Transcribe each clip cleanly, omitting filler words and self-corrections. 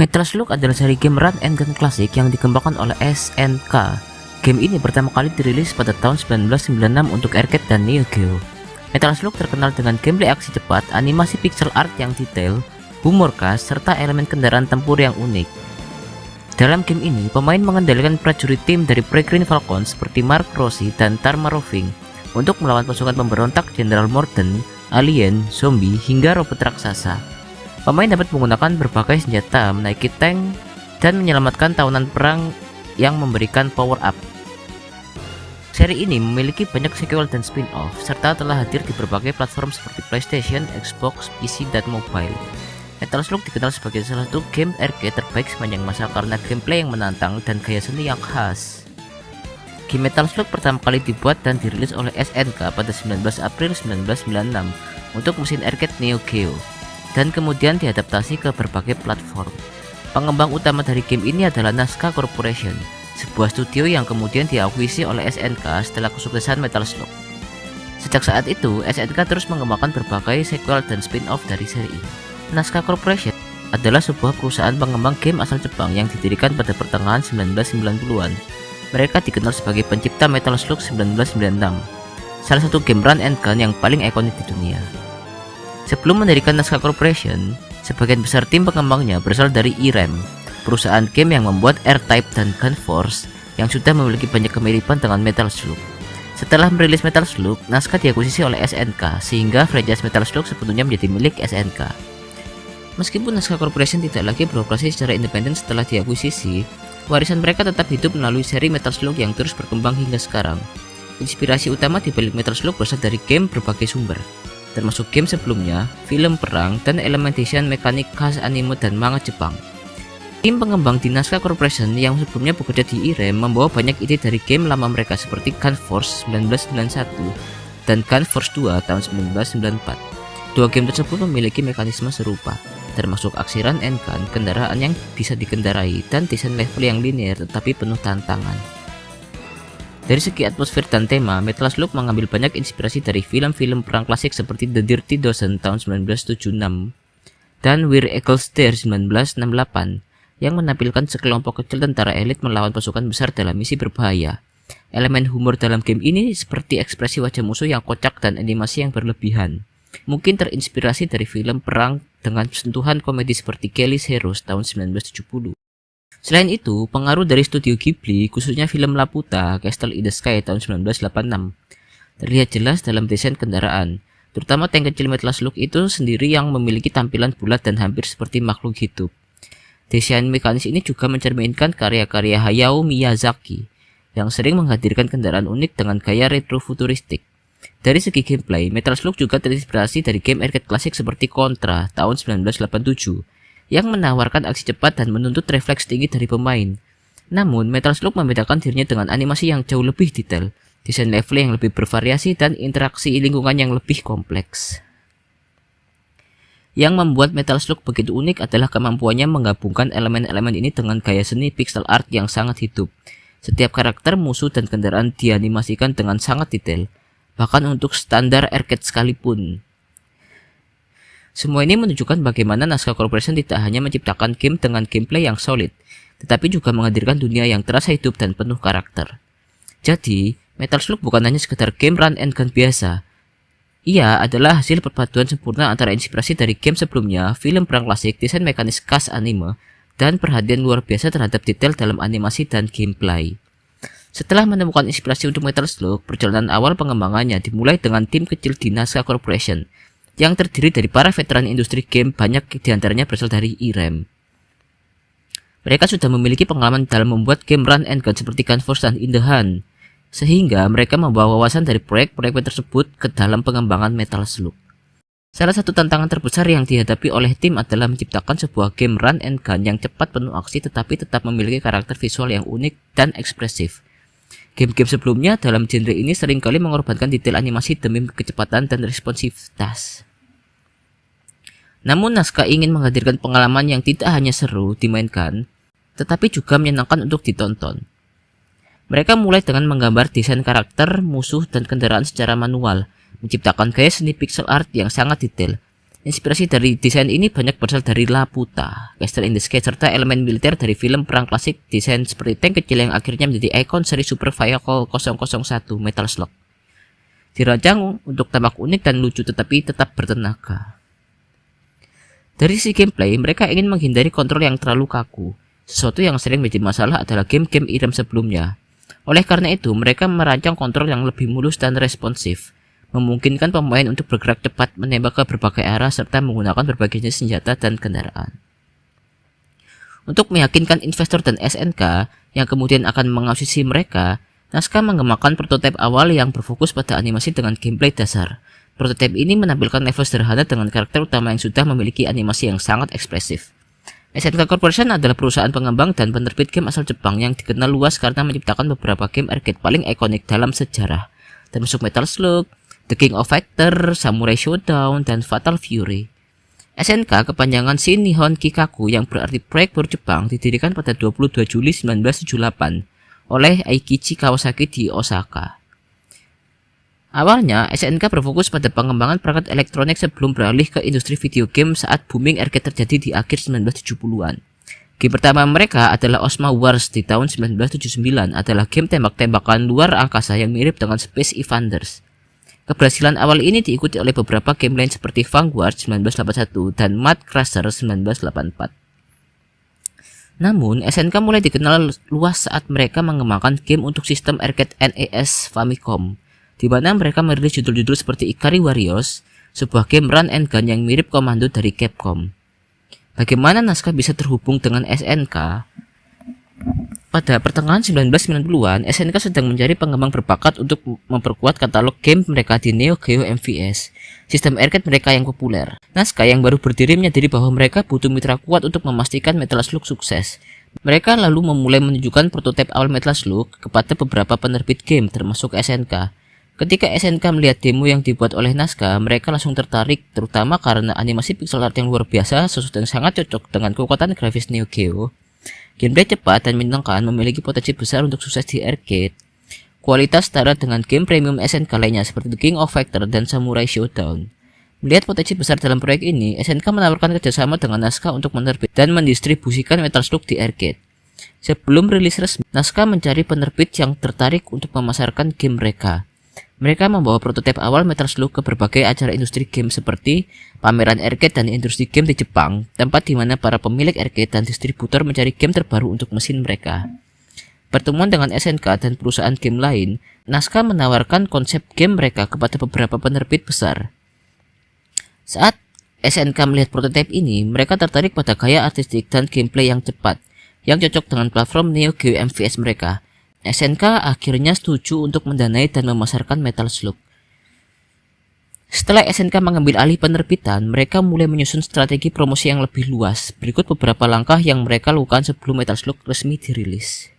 Metal Slug adalah seri game run and gun klasik yang dikembangkan oleh SNK. Game ini pertama kali dirilis pada tahun 1996 untuk arcade dan Neo Geo. Metal Slug terkenal dengan gameplay aksi cepat, animasi pixel art yang detail, humor khas, serta elemen kendaraan tempur yang unik. Dalam game ini, pemain mengendalikan prajurit tim dari Peregrine Falcon seperti Mark Rossi dan Tarma Roving untuk melawan pasukan pemberontak Jenderal Morton, alien, zombie, hingga robot raksasa. Pemain dapat menggunakan berbagai senjata, menaiki tank, dan menyelamatkan tawanan perang yang memberikan power up. Seri ini memiliki banyak sequel dan spin-off, serta telah hadir di berbagai platform seperti PlayStation, Xbox, PC, dan mobile. Metal Slug dikenal sebagai salah satu game arcade terbaik sepanjang masa karena gameplay yang menantang dan gaya seni yang khas. Game Metal Slug pertama kali dibuat dan dirilis oleh SNK pada 19 April 1996 untuk mesin arcade Neo Geo, dan kemudian diadaptasi ke berbagai platform. Pengembang utama dari game ini adalah Nazca Corporation, sebuah studio yang kemudian diakuisisi oleh SNK setelah kesuksesan Metal Slug. Sejak saat itu, SNK terus mengembangkan berbagai sequel dan spin-off dari seri ini. Nazca Corporation adalah sebuah perusahaan pengembang game asal Jepang yang didirikan pada pertengahan 1990-an. Mereka dikenal sebagai pencipta Metal Slug 1996, salah satu game run and gun yang paling ikonik di dunia. Sebelum mendirikan Nazca Corporation, sebagian besar tim pengembangnya berasal dari Irem, perusahaan game yang membuat R-Type dan Gun Force yang sudah memiliki banyak kemiripan dengan Metal Slug. Setelah merilis Metal Slug, Nazca diakuisisi oleh SNK, sehingga franchise Metal Slug sepenuhnya menjadi milik SNK. Meskipun Nazca Corporation tidak lagi beroperasi secara independen setelah diakuisisi, warisan mereka tetap hidup melalui seri Metal Slug yang terus berkembang hingga sekarang. Inspirasi utama di balik Metal Slug berasal dari game berbagai sumber, termasuk game sebelumnya, film perang, dan elemen desain mekanik khas anime dan manga Jepang. Tim pengembang di Nazca Corporation yang sebelumnya bekerja di Irem membawa banyak ide dari game lama mereka seperti Gun Force 1991 dan Gun Force 2 tahun 1994. Dua game tersebut memiliki mekanisme serupa, termasuk aksi run and gun, kendaraan yang bisa dikendarai, dan desain level yang linear tetapi penuh tantangan. Dari segi atmosfer dan tema, Metal Slug mengambil banyak inspirasi dari film-film perang klasik seperti The Dirty Dozen tahun 1976 dan Where Eagles Dare 1968 yang menampilkan sekelompok kecil tentara elit melawan pasukan besar dalam misi berbahaya. Elemen humor dalam game ini seperti ekspresi wajah musuh yang kocak dan animasi yang berlebihan, mungkin terinspirasi dari film perang dengan sentuhan komedi seperti Kelly's Heroes tahun 1970. Selain itu, pengaruh dari studio Ghibli, khususnya film Laputa, Castle in the Sky tahun 1986, terlihat jelas dalam desain kendaraan, terutama tank kecil Metal Slug itu sendiri yang memiliki tampilan bulat dan hampir seperti makhluk hidup. Desain mekanis ini juga mencerminkan karya-karya Hayao Miyazaki, yang sering menghadirkan kendaraan unik dengan gaya retrofuturistik. Dari segi gameplay, Metal Slug juga terinspirasi dari game arcade klasik seperti Contra tahun 1987, yang menawarkan aksi cepat dan menuntut refleks tinggi dari pemain. Namun, Metal Slug membedakan dirinya dengan animasi yang jauh lebih detail, desain level yang lebih bervariasi, dan interaksi lingkungan yang lebih kompleks. Yang membuat Metal Slug begitu unik adalah kemampuannya menggabungkan elemen-elemen ini dengan gaya seni pixel art yang sangat hidup. Setiap karakter, musuh, dan kendaraan dianimasikan dengan sangat detail, bahkan untuk standar arcade sekalipun. Semua ini menunjukkan bagaimana Nazca Corporation tidak hanya menciptakan game dengan gameplay yang solid, tetapi juga menghadirkan dunia yang terasa hidup dan penuh karakter. Jadi, Metal Slug bukan hanya sekedar game run and gun biasa. Ia adalah hasil perpaduan sempurna antara inspirasi dari game sebelumnya, film perang klasik, desain mekanis khas anime, dan perhatian luar biasa terhadap detail dalam animasi dan gameplay. Setelah menemukan inspirasi untuk Metal Slug, perjalanan awal pengembangannya dimulai dengan tim kecil di Nazca Corporation, yang terdiri dari para veteran industri game, banyak diantaranya berasal dari Irem. Mereka sudah memiliki pengalaman dalam membuat game run and gun seperti Gun Force dan In the Hunt, sehingga mereka membawa wawasan dari proyek-proyek tersebut ke dalam pengembangan Metal Slug. Salah satu tantangan terbesar yang dihadapi oleh tim adalah menciptakan sebuah game run and gun yang cepat, penuh aksi, tetapi tetap memiliki karakter visual yang unik dan ekspresif. Game-game sebelumnya dalam genre ini seringkali mengorbankan detail animasi demi kecepatan dan responsivitas. Namun Nazca ingin menghadirkan pengalaman yang tidak hanya seru dimainkan, tetapi juga menyenangkan untuk ditonton. Mereka mulai dengan menggambar desain karakter, musuh, dan kendaraan secara manual, menciptakan gaya seni pixel art yang sangat detail, Inspirasi dari desain ini banyak berasal dari Laputa, Castle in the Sky, serta elemen militer dari film perang klasik, desain seperti tank kecil yang akhirnya menjadi ikon seri Super Vehicle 001 Metal Slug. Dirancang untuk tampak unik dan lucu tetapi tetap bertenaga. Dari sisi gameplay, mereka ingin menghindari kontrol yang terlalu kaku. Sesuatu yang sering menjadi masalah adalah game-game Irem sebelumnya. Oleh karena itu, mereka merancang kontrol yang lebih mulus dan responsif, memungkinkan pemain untuk bergerak cepat, menembak ke berbagai arah, serta menggunakan berbagai jenis senjata dan kendaraan. Untuk meyakinkan investor dan SNK yang kemudian akan mengawasi mereka, Nazca mengembangkan prototipe awal yang berfokus pada animasi dengan gameplay dasar. Prototipe ini menampilkan level sederhana dengan karakter utama yang sudah memiliki animasi yang sangat ekspresif. SNK Corporation adalah perusahaan pengembang dan penerbit game asal Jepang yang dikenal luas karena menciptakan beberapa game arcade paling ikonik dalam sejarah, termasuk Metal Slug, The King of Fighters, Samurai Showdown, dan Fatal Fury. SNK kepanjangan Shin Nihon Kikaku yang berarti proyek baru Jepang didirikan pada 22 Juli 1978 oleh Eikichi Kawasaki di Osaka. Awalnya, SNK berfokus pada pengembangan perangkat elektronik sebelum beralih ke industri video game saat booming arcade terjadi di akhir 1970-an. Game pertama mereka adalah Osma Wars di tahun 1979, adalah game tembak-tembakan luar angkasa yang mirip dengan Space Invaders. Keberhasilan awal ini diikuti oleh beberapa game lain seperti Vanguard 1981 dan Mud Crusher 1984. Namun, SNK mulai dikenal luas saat mereka mengembangkan game untuk sistem arcade NES Famicom, di mana mereka merilis judul-judul seperti Ikari Warriors, sebuah game run and gun yang mirip komando dari Capcom. Bagaimana Nazca bisa terhubung dengan SNK? Pada pertengahan 1990-an, SNK sedang mencari pengembang berbakat untuk memperkuat katalog game mereka di Neo Geo MVS, sistem arcade mereka yang populer. Nazca yang baru berdiri menyadari bahwa mereka butuh mitra kuat untuk memastikan Metal Slug sukses. Mereka lalu memulai menunjukkan prototipe awal Metal Slug kepada beberapa penerbit game termasuk SNK. Ketika SNK melihat demo yang dibuat oleh Nazca, mereka langsung tertarik, terutama karena animasi pixel art yang luar biasa, sesuatu yang sangat cocok dengan kekuatan grafis Neo Geo. Gameplay cepat dan menyenangkan, memiliki potensi besar untuk sukses di arcade. Kualitas setara dengan game premium SNK lainnya seperti The King of Fighters dan Samurai Showdown. Melihat potensi besar dalam proyek ini, SNK menawarkan kerjasama dengan Nazca untuk menerbit dan mendistribusikan Metal Slug di arcade. Sebelum rilis resmi, Nazca mencari penerbit yang tertarik untuk memasarkan game mereka. Mereka membawa prototipe awal Metal Slug ke berbagai acara industri game seperti pameran arcade dan industri game di Jepang, tempat di mana para pemilik arcade dan distributor mencari game terbaru untuk mesin mereka. Pertemuan dengan SNK dan perusahaan game lain, Nazca menawarkan konsep game mereka kepada beberapa penerbit besar. Saat SNK melihat prototipe ini, mereka tertarik pada gaya artistik dan gameplay yang cepat, yang cocok dengan platform Neo Geo MVS mereka. SNK akhirnya setuju untuk mendanai dan memasarkan Metal Slug. Setelah SNK mengambil alih penerbitan, mereka mulai menyusun strategi promosi yang lebih luas. Berikut beberapa langkah yang mereka lakukan sebelum Metal Slug resmi dirilis.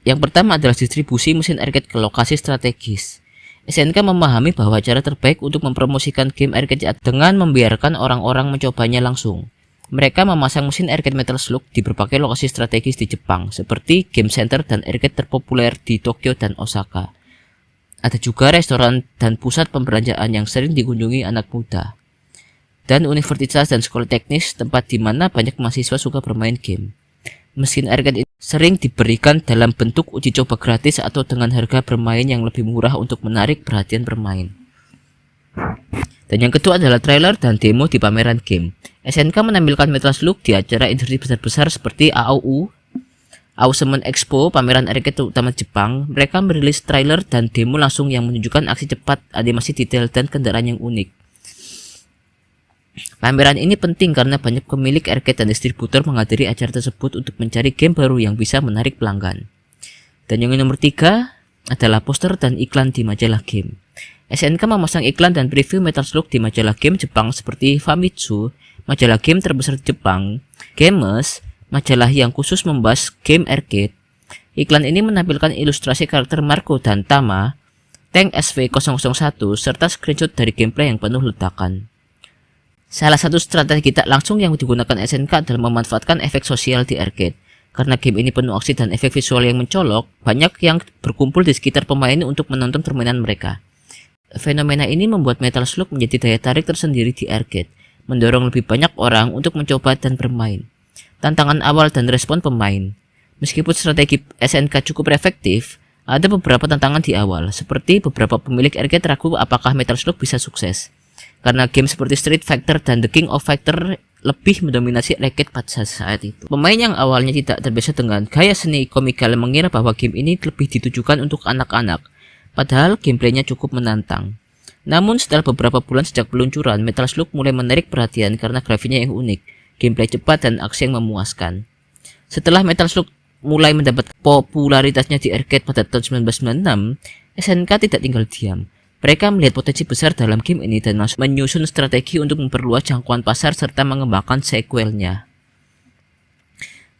Yang pertama adalah distribusi mesin arcade ke lokasi strategis. SNK memahami bahwa cara terbaik untuk mempromosikan game arcade dengan membiarkan orang-orang mencobanya langsung. Mereka memasang mesin arcade Metal Slug di berbagai lokasi strategis di Jepang, seperti game center dan arcade terpopuler di Tokyo dan Osaka. Ada juga restoran dan pusat pembelanjaan yang sering dikunjungi anak muda, dan universitas dan sekolah teknis, tempat di mana banyak mahasiswa suka bermain game. Mesin arcade itu sering diberikan dalam bentuk uji coba gratis atau dengan harga bermain yang lebih murah untuk menarik perhatian pemain. Dan yang kedua adalah trailer dan demo di pameran game. SNK menampilkan Metal Slug di acara industri besar-besar seperti AOU, Amusement Expo, pameran arcade utama Jepang. Mereka merilis trailer dan demo langsung yang menunjukkan aksi cepat, animasi detail, dan kendaraan yang unik. Pameran ini penting karena banyak pemilik arcade dan distributor menghadiri acara tersebut untuk mencari game baru yang bisa menarik pelanggan. Dan yang nomor 3 adalah poster dan iklan di majalah game. SNK memasang iklan dan preview Metal Slug di majalah game Jepang seperti Famitsu, majalah game terbesar di Jepang, Games, majalah yang khusus membahas game arcade. Iklan ini menampilkan ilustrasi karakter Marco dan Tama, tank SV001, serta screenshot dari gameplay yang penuh ledakan. Salah satu strategi tak langsung yang digunakan SNK adalah memanfaatkan efek sosial di arcade. Karena game ini penuh aksi dan efek visual yang mencolok, banyak yang berkumpul di sekitar pemain untuk menonton permainan mereka. Fenomena ini membuat Metal Slug menjadi daya tarik tersendiri di arcade. mendorong lebih banyak orang untuk mencoba dan bermain. Tantangan awal dan respon pemain. Meskipun strategi SNK cukup efektif, ada beberapa tantangan di awal, seperti beberapa pemilik arcade ragu apakah Metal Slug bisa sukses. Karena game seperti Street Fighter dan The King of Fighter lebih mendominasi arcade pada saat itu. Pemain yang awalnya tidak terbiasa dengan gaya seni komikal mengira bahwa game ini lebih ditujukan untuk anak-anak, padahal gameplaynya cukup menantang. Namun setelah beberapa bulan sejak peluncuran, Metal Slug mulai menarik perhatian karena grafiknya yang unik, gameplay cepat dan aksi yang memuaskan. Setelah Metal Slug mulai mendapat popularitasnya di arcade pada tahun 1996, SNK tidak tinggal diam. Mereka melihat potensi besar dalam game ini dan menyusun strategi untuk memperluas jangkauan pasar serta mengembangkan sequelnya.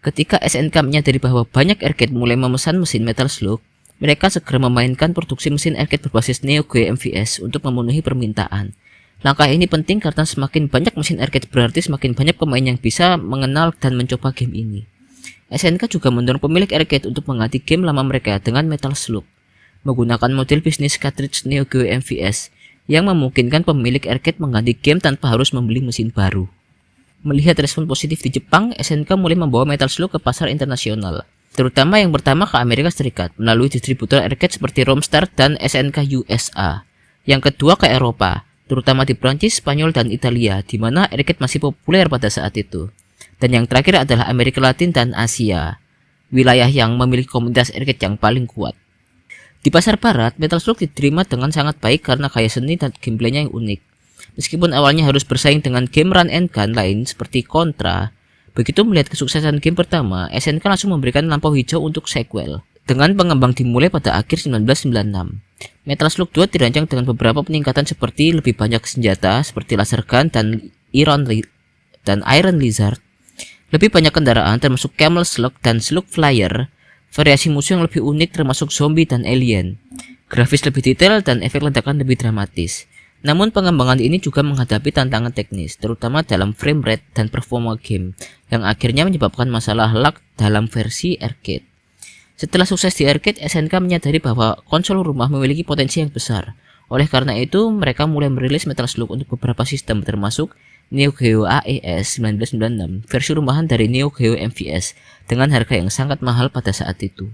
Ketika SNK menyadari bahwa banyak arcade mulai memesan mesin Metal Slug, mereka segera memainkan produksi mesin arcade berbasis Neo Geo MVS untuk memenuhi permintaan. Langkah ini penting karena semakin banyak mesin arcade berarti semakin banyak pemain yang bisa mengenal dan mencoba game ini. SNK juga mendorong pemilik arcade untuk mengganti game lama mereka dengan Metal Slug, menggunakan model bisnis cartridge Neo Geo MVS yang memungkinkan pemilik arcade mengganti game tanpa harus membeli mesin baru. Melihat respon positif di Jepang, SNK mulai membawa Metal Slug ke pasar internasional, terutama yang pertama ke Amerika Serikat melalui distributor arcade seperti Romstar dan SNK USA, yang kedua ke Eropa, terutama di Prancis, Spanyol, dan Italia, di mana arcade masih populer pada saat itu. Dan yang terakhir adalah Amerika Latin dan Asia, wilayah yang memiliki komunitas arcade yang paling kuat. Di pasar barat, Metal Slug diterima dengan sangat baik karena gaya seni dan gameplaynya yang unik. Meskipun awalnya harus bersaing dengan game run and gun lain seperti Contra, begitu melihat kesuksesan game pertama, SNK langsung memberikan lampu hijau untuk sequel. Dengan pengembang dimulai pada akhir 1996. Metal Slug 2 dirancang dengan beberapa peningkatan seperti lebih banyak senjata seperti laser gun dan Iron Lizard, lebih banyak kendaraan termasuk Camel Slug dan Slug Flyer, variasi musuh yang lebih unik termasuk zombie dan alien, grafis lebih detail dan efek ledakan lebih dramatis. Namun pengembangan ini juga menghadapi tantangan teknis, terutama dalam frame rate dan performa game, yang akhirnya menyebabkan masalah lag dalam versi arcade. Setelah sukses di arcade, SNK menyadari bahwa konsol rumah memiliki potensi yang besar. Oleh karena itu, mereka mulai merilis Metal Slug untuk beberapa sistem termasuk Neo Geo AES 1996, versi rumahan dari Neo Geo MVS dengan harga yang sangat mahal pada saat itu.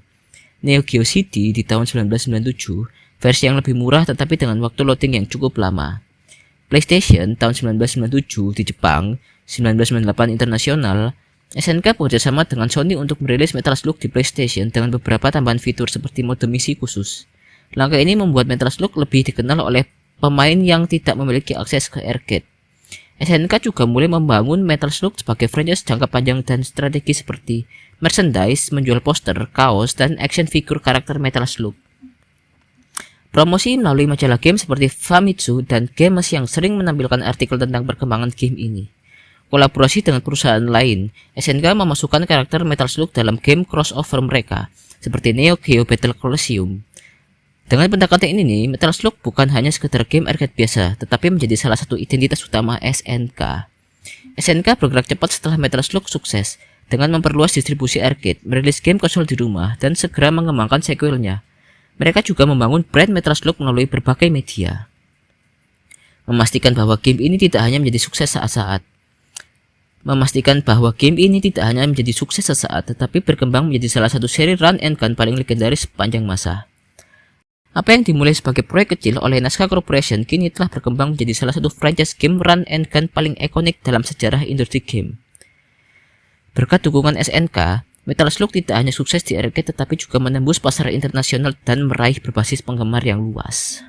Neo Geo CD di tahun 1997, versi yang lebih murah tetapi dengan waktu loading yang cukup lama. PlayStation tahun 1997 di Jepang, 1998 internasional, SNK bekerjasama dengan Sony untuk merilis Metal Slug di PlayStation dengan beberapa tambahan fitur seperti mode misi khusus. Langkah ini membuat Metal Slug lebih dikenal oleh pemain yang tidak memiliki akses ke arcade. SNK juga mulai membangun Metal Slug sebagai franchise jangka panjang dan strategi seperti merchandise, menjual poster, kaos, dan action figure karakter Metal Slug. Promosi melalui majalah game seperti Famitsu dan Games yang sering menampilkan artikel tentang perkembangan game ini. Kolaborasi dengan perusahaan lain, SNK memasukkan karakter Metal Slug dalam game crossover mereka, seperti Neo Geo Battle Coliseum. Dengan pendekatan ini, Metal Slug bukan hanya sekedar game arcade biasa, tetapi menjadi salah satu identitas utama SNK. SNK bergerak cepat setelah Metal Slug sukses, dengan memperluas distribusi arcade, merilis game konsol di rumah, dan segera mengembangkan sequelnya. Mereka juga membangun brand Metal Slug melalui berbagai media, memastikan bahwa game ini tidak hanya menjadi sukses sesaat, tetapi berkembang menjadi salah satu seri run and gun paling legendaris sepanjang masa. Apa yang dimulai sebagai proyek kecil oleh Nazca Corporation kini telah berkembang menjadi salah satu franchise game run and gun paling ikonik dalam sejarah industri game. Berkat dukungan SNK, Metal Slug tidak hanya sukses di arcade tetapi juga menembus pasar internasional dan meraih berbasis penggemar yang luas.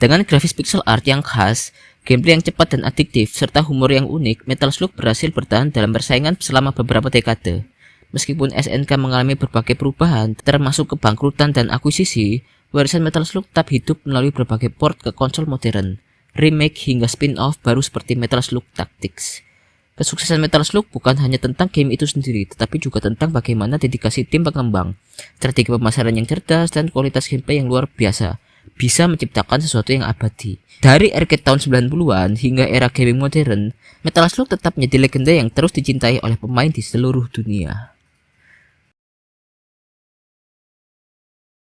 Dengan grafis pixel art yang khas, gameplay yang cepat dan adiktif, serta humor yang unik, Metal Slug berhasil bertahan dalam persaingan selama beberapa dekade. Meskipun SNK mengalami berbagai perubahan, termasuk kebangkrutan dan akuisisi, warisan Metal Slug tetap hidup melalui berbagai port ke konsol modern, remake hingga spin-off baru seperti Metal Slug Tactics. Kesuksesan Metal Slug bukan hanya tentang game itu sendiri, tetapi juga tentang bagaimana dedikasi tim pengembang, strategi pemasaran yang cerdas, dan kualitas gameplay yang luar biasa bisa menciptakan sesuatu yang abadi. Dari arcade tahun 90-an hingga era gaming modern, Metal Slug tetap menjadi legenda yang terus dicintai oleh pemain di seluruh dunia.